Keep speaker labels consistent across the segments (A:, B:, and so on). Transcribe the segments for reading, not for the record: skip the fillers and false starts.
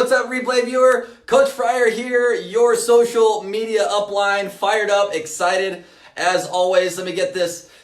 A: what's up, replay viewer? Coach Fryer here, your social media upline, fired up, excited as always. Let me get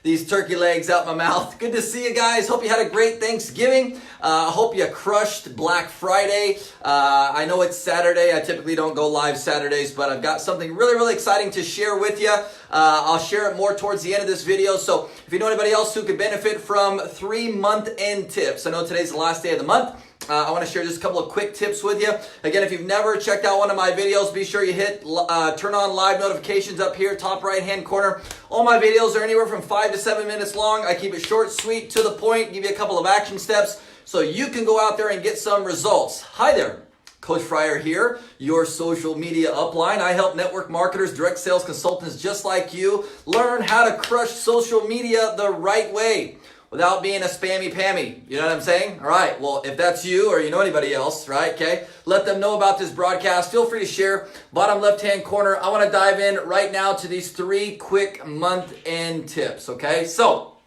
A: these turkey legs out my mouth. Good to see you guys. Hope you had a great Thanksgiving. Hope you crushed Black Friday. I know it's Saturday. I typically don't go live Saturdays, but I've got something really exciting to share with you. I'll share it more towards the end of this video. So if you know anybody else who could benefit from 3-month end tips, I know today's the last day of the month. I want to share just a couple of quick tips with you. Again, if you've never checked out one of my videos, be sure you hit turn on live notifications up here, top right-hand corner. All my videos are anywhere from 5 to 7 minutes long. I keep it short, sweet, to the point, give you a couple of action steps so you can go out there and get some results. Hi there. Coach Fryer here, your social media upline. I help network marketers, direct sales consultants just like you learn how to crush social media the right way, without being a spammy pammy. You know what I'm saying? All right, well, if that's you or you know anybody else, right, okay, let them know about this broadcast. Feel free to share. Bottom left-hand corner, I want to dive in right now to these 3 quick month-end tips, okay? So,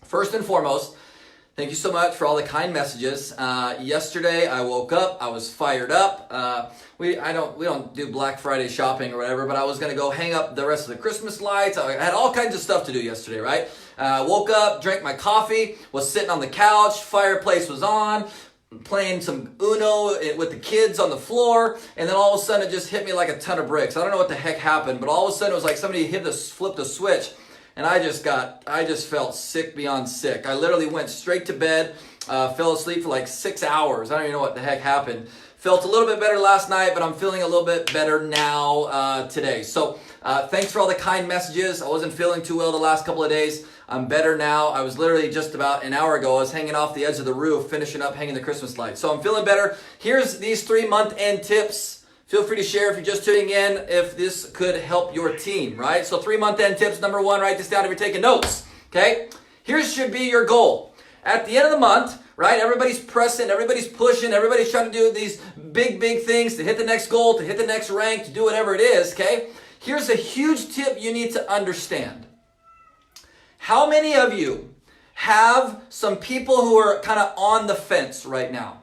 A: first and foremost, thank you so much for all the kind messages. Yesterday, I woke up, I was fired up. We don't do Black Friday shopping or whatever, but I was gonna go hang up the rest of the Christmas lights. I had all kinds of stuff to do yesterday, right? Woke up, drank my coffee, was sitting on the couch, fireplace was on, playing some Uno with the kids on the floor, and then all of a sudden it just hit me like a ton of bricks. I don't know what the heck happened, but all of a sudden it was like somebody flipped a switch, and I just felt sick beyond sick. I literally went straight to bed, fell asleep for like 6 hours. I don't even know what the heck happened. Felt a little bit better last night, but I'm feeling a little bit better now today. So thanks for all the kind messages. I wasn't feeling too well the last couple of days. I'm better now. I was literally just about an hour ago, I was hanging off the edge of the roof, finishing up hanging the Christmas lights. So I'm feeling better. Here's these 3-month end tips. Feel free to share if you're just tuning in, if this could help your team, right? So 3-month end tips, number 1, write this down if you're taking notes, okay? Here should be your goal. At the end of the month, right, everybody's pressing, everybody's pushing, everybody's trying to do these big things to hit the next goal, to hit the next rank, to do whatever it is, okay? Here's a huge tip you need to understand. How many of you have some people who are kind of on the fence right now?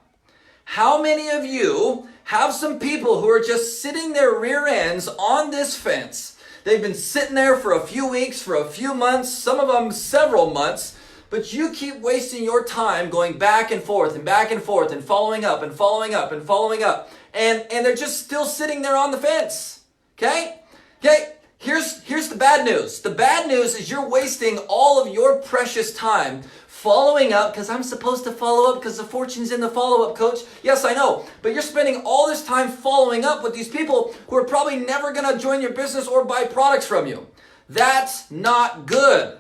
A: How many of you have some people who are just sitting their rear ends on this fence? They've been sitting there for a few weeks, for a few months, some of them several months, but you keep wasting your time going back and forth and following up and following up and following up. And they're just still sitting there on the fence. Okay? Okay? Here's the bad news. The bad news is you're wasting all of your precious time following up, because I'm supposed to follow up because the fortune's in the follow-up, coach. Yes, I know. But you're spending all this time following up with these people who are probably never going to join your business or buy products from you. That's not good.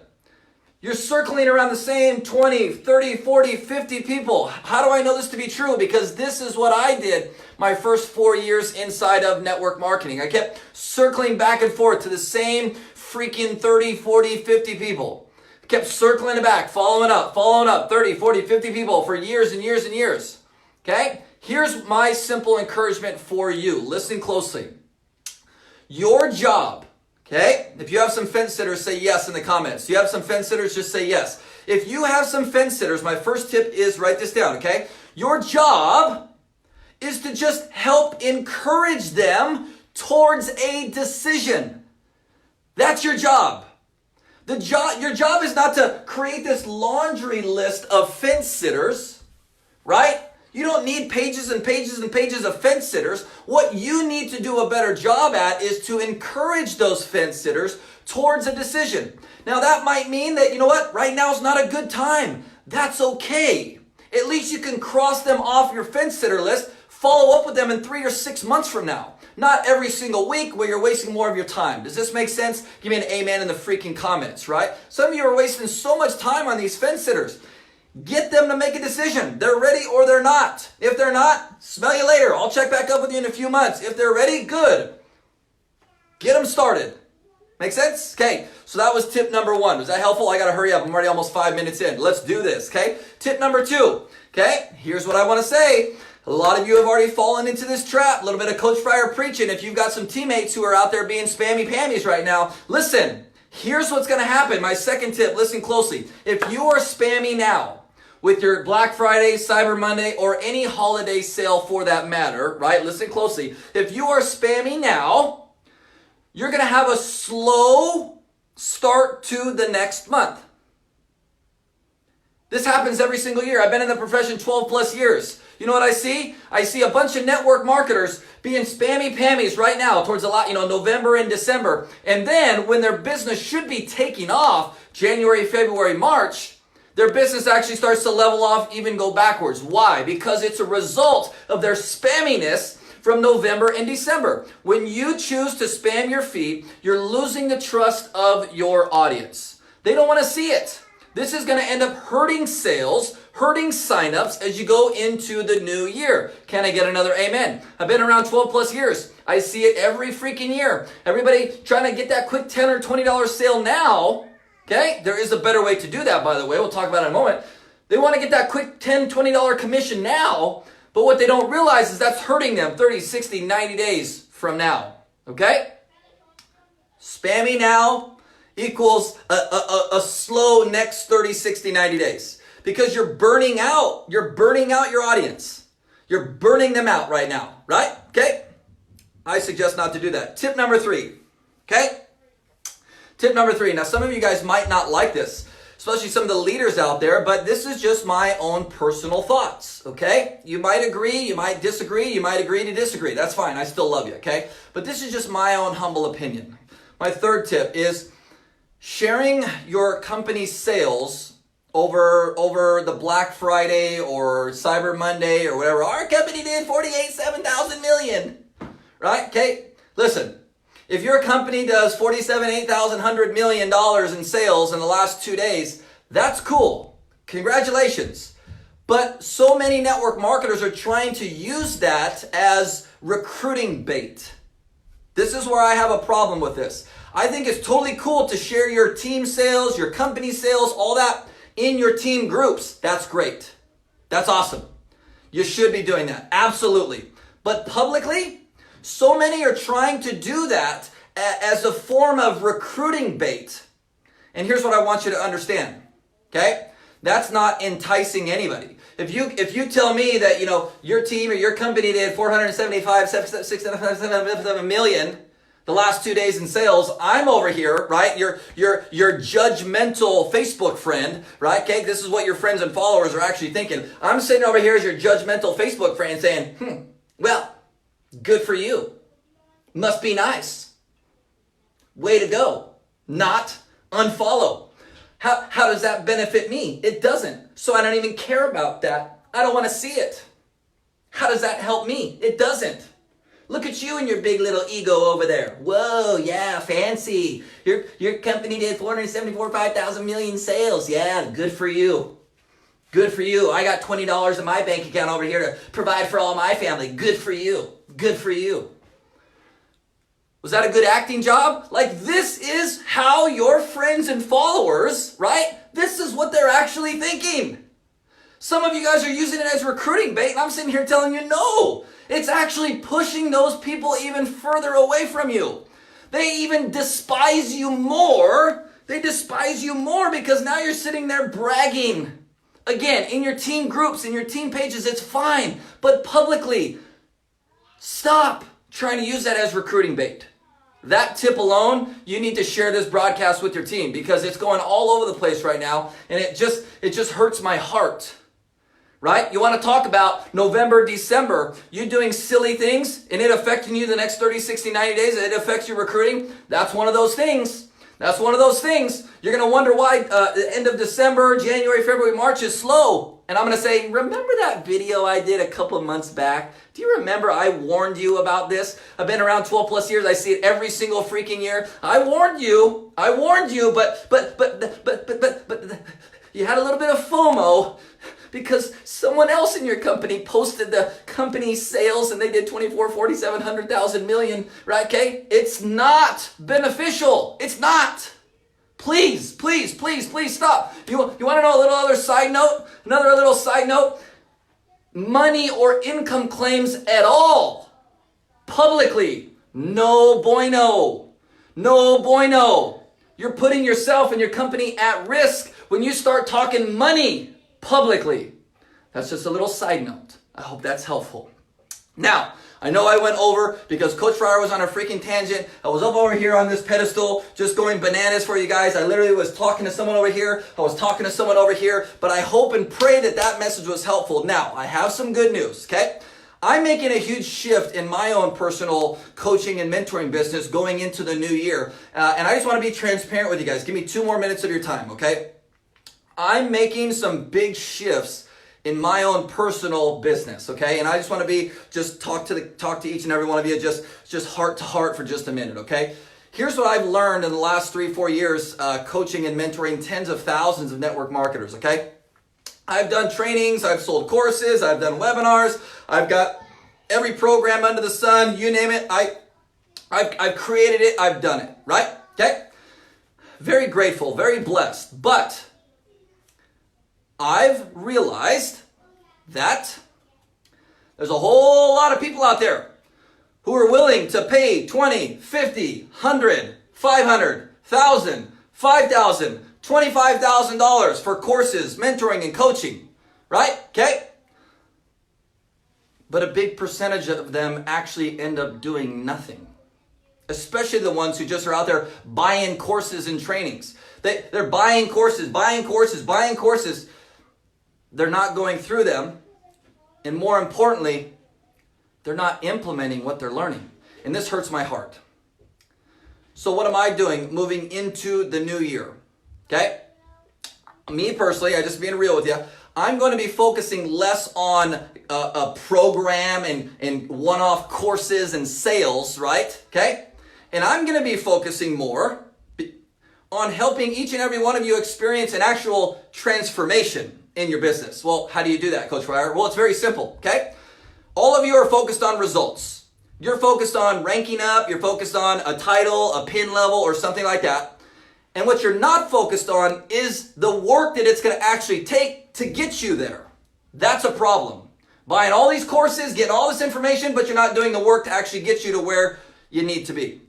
A: You're circling around the same 20, 30, 40, 50 people. How do I know this to be true? Because this is what I did my first 4 years inside of network marketing. I kept circling back and forth to the same freaking 30, 40, 50 people. I kept circling it back, following up, 30, 40, 50 people for years and years and years. Okay? Here's my simple encouragement for you. Listen closely. Your job, okay? If you have some fence sitters, say yes in the comments. You have some fence sitters, just say yes. If you have some fence sitters, my first tip is write this down, okay? Your job is to just help encourage them towards a decision. That's your job. Your job is not to create this laundry list of fence sitters, right? You don't need pages and pages and pages of fence sitters. What you need to do a better job at is to encourage those fence sitters towards a decision. Now that might mean that, you know what, right now is not a good time. That's okay. At least you can cross them off your fence sitter list, follow up with them in 3 or 6 months from now. Not every single week where you're wasting more of your time. Does this make sense? Give me an amen in the freaking comments, right? Some of you are wasting so much time on these fence sitters. Get them to make a decision. They're ready or they're not. If they're not, smell you later. I'll check back up with you in a few months. If they're ready, good. Get them started. Make sense? Okay, so that was tip number 1. Was that helpful? I got to hurry up. I'm already almost 5 minutes in. Let's do this, okay? Tip number 2, okay? Here's what I want to say. A lot of you have already fallen into this trap. A little bit of Coach Fryer preaching. If you've got some teammates who are out there being spammy pammies right now, listen. Here's what's going to happen. My second tip, listen closely. If you are spammy now, with your Black Friday, Cyber Monday, or any holiday sale for that matter, right? Listen closely. If you are spamming now, you're going to have a slow start to the next month. This happens every single year. I've been in the profession 12 plus years. You know what I see? I see a bunch of network marketers being spammy pammies right now towards November and December. And then when their business should be taking off, January, February, March, their business actually starts to level off, even go backwards. Why? Because it's a result of their spamminess from November and December. When you choose to spam your feed, you're losing the trust of your audience. They don't want to see it. This is going to end up hurting sales, hurting signups as you go into the new year. Can I get another amen? I've been around 12 plus years. I see it every freaking year. Everybody trying to get that quick $10 or $20 sale now. Okay? There is a better way to do that, by the way. We'll talk about it in a moment. They want to get that quick $10, $20 commission now, but what they don't realize is that's hurting them 30, 60, 90 days from now. Okay? Spammy now equals a slow next 30, 60, 90 days. Because you're burning out your audience. You're burning them out right now, right? Okay? I suggest not to do that. Tip number 3, okay? Tip number 3. Now, some of you guys might not like this, especially some of the leaders out there, but this is just my own personal thoughts, okay? You might agree, you might disagree, you might agree to disagree. That's fine. I still love you, okay? But this is just my own humble opinion. My third tip is sharing your company's sales over the Black Friday or Cyber Monday or whatever. Our company did 7,000 million, right? Okay, listen. If your company does 8,100 million dollars in sales in the last 2 days, that's cool. Congratulations. But so many network marketers are trying to use that as recruiting bait. This is where I have a problem with this. I think it's totally cool to share your team sales, your company sales, all that in your team groups. That's great. That's awesome. You should be doing that. Absolutely. But publicly, so many are trying to do that as a form of recruiting bait. And here's what I want you to understand. Okay? That's not enticing anybody. If you tell me that, your team or your company did 475 million the last 2 days in sales, I'm over here, right? Your judgmental Facebook friend, right? Okay, this is what your friends and followers are actually thinking. I'm sitting over here as your judgmental Facebook friend saying, well, good for you. Must be nice. Way to go. Not unfollow. How does that benefit me? It doesn't. So I don't even care about that. I don't want to see it. How does that help me? It doesn't. Look at you and your big little ego over there. Whoa, yeah, fancy. Your company did 5,000 million sales. Yeah, good for you. Good for you. I got $20 in my bank account over here to provide for all my family. Good for you. Good for you. Was that a good acting job? Like, this is how your friends and followers, right? This is what they're actually thinking. Some of you guys are using it as recruiting bait, and I'm sitting here telling you, no. It's actually pushing those people even further away from you. They even despise you more. They despise you more because now you're sitting there bragging. Again, in your team groups, in your team pages, it's fine. But publicly, stop trying to use that as recruiting bait. That tip alone, you need to share this broadcast with your team because it's going all over the place right now, and it just hurts my heart. Right? You want to talk about November, December, you doing silly things and it affecting you the next 30, 60, 90 days, and it affects your recruiting. That's one of those things. That's one of those things. You're going to wonder why the end of December, January, February, March is slow. And I'm going to say, remember that video I did a couple of months back? Do you remember I warned you about this? I've been around 12 plus years. I see it every single freaking year. I warned you, but you had a little bit of FOMO because someone else in your company posted the company sales and they did 4,700,000 million, right? Okay? It's not beneficial. It's not. Please, please, please, please stop. You want to know a little other side note? Another little side note? Money or income claims at all, publicly, no bueno. No bueno. You're putting yourself and your company at risk when you start talking money publicly. That's just a little side note. I hope that's helpful. Now, I know I went over because Coach Fryer was on a freaking tangent. I was up over here on this pedestal just going bananas for you guys. I literally was talking to someone over here. I was talking to someone over here. But I hope and pray that that message was helpful. Now, I have some good news, okay? I'm making a huge shift in my own personal coaching and mentoring business going into the new year. And I just want to be transparent with you guys. Give me 2 more minutes of your time, okay? I'm making some big shifts in my own personal business, okay? And I just want to be, just talk to each and every one of you, just heart to heart for just a minute, okay? Here's what I've learned in the last 3-4 years coaching and mentoring tens of thousands of network marketers, okay? I've done trainings, I've sold courses, I've done webinars, I've got every program under the sun, you name it, I've created it, I've done it, right? Okay? Very grateful, very blessed, but I've realized that there's a whole lot of people out there who are willing to pay $20, $50, $100, $500, $1,000, $5,000, $25,000 for courses, mentoring, and coaching, right? Okay? But a big percentage of them actually end up doing nothing. Especially the ones who just are out there buying courses and trainings. They're buying courses. They're not going through them. And more importantly, they're not implementing what they're learning. And this hurts my heart. So what am I doing moving into the new year? Okay? Me personally, I just being real with you, I'm going to be focusing less on a program and one-off courses and sales, right? Okay? And I'm going to be focusing more on helping each and every one of you experience an actual transformation in your business. Well, how do you do that, Coach Fryer? Well, it's very simple, okay? All of you are focused on results. You're focused on ranking up, you're focused on a title, a pin level, or something like that. And what you're not focused on is the work that it's going to actually take to get you there. That's a problem. Buying all these courses, getting all this information, but you're not doing the work to actually get you to where you need to be.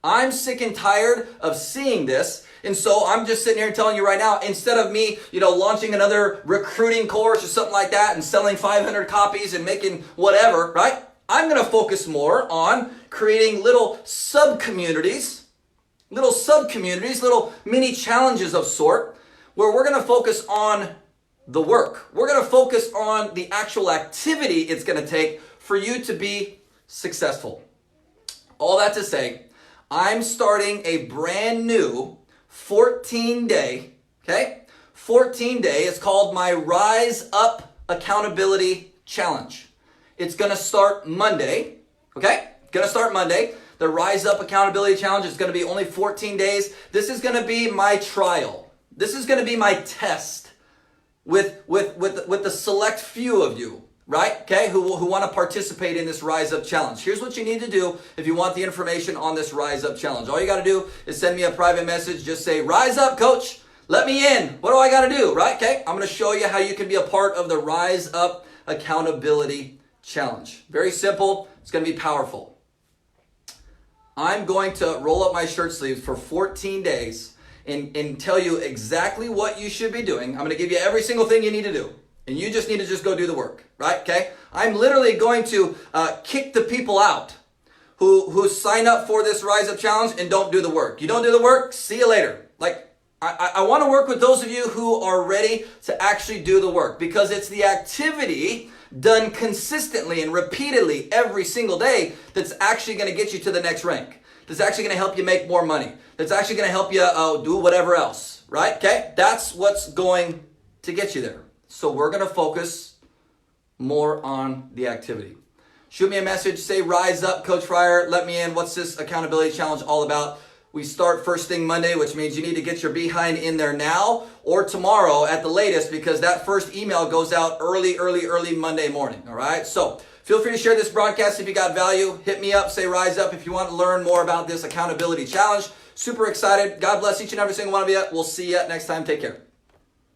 A: I'm sick and tired of seeing this. And so I'm just sitting here telling you right now, instead of me, launching another recruiting course or something like that and selling 500 copies and making whatever, right? I'm going to focus more on creating little sub-communities, little mini challenges of sort, where we're going to focus on the work. We're going to focus on the actual activity it's going to take for you to be successful. All that to say, I'm starting a brand new 14-day, okay? 14-day. It's called my Rise Up Accountability Challenge. It's going to start Monday, okay? Going to start Monday. The Rise Up Accountability Challenge is going to be only 14 days. This is going to be my trial. This is going to be my test with the select few of you, right? Okay, who want to participate in this Rise Up Challenge. Here's what you need to do if you want the information on this Rise Up Challenge. All you got to do is send me a private message. Just say, Rise Up, Coach. Let me in. What do I got to do, right? Okay, I'm going to show you how you can be a part of the Rise Up Accountability Challenge. Very simple. It's going to be powerful. I'm going to roll up my shirt sleeves for 14 days and tell you exactly what you should be doing. I'm going to give you every single thing you need to do. And you just need to just go do the work, right? Okay? I'm literally going to kick the people out who sign up for this Rise Up Challenge and don't do the work. You don't do the work, see you later. Like, I want to work with those of you who are ready to actually do the work, because it's the activity done consistently and repeatedly every single day that's actually going to get you to the next rank. That's actually going to help you make more money. That's actually going to help you do whatever else, right? Okay? That's what's going to get you there. So we're going to focus more on the activity. Shoot me a message, say Rise Up, Coach Fryer, let me in. What's this accountability challenge all about? We start first thing Monday, which means you need to get your behind in there now or tomorrow at the latest, because that first email goes out early Monday morning, all right? So feel free to share this broadcast if you got value. Hit me up, say Rise Up if you want to learn more about this accountability challenge. Super excited. God bless each and every single one of you. We'll see you next time. Take care.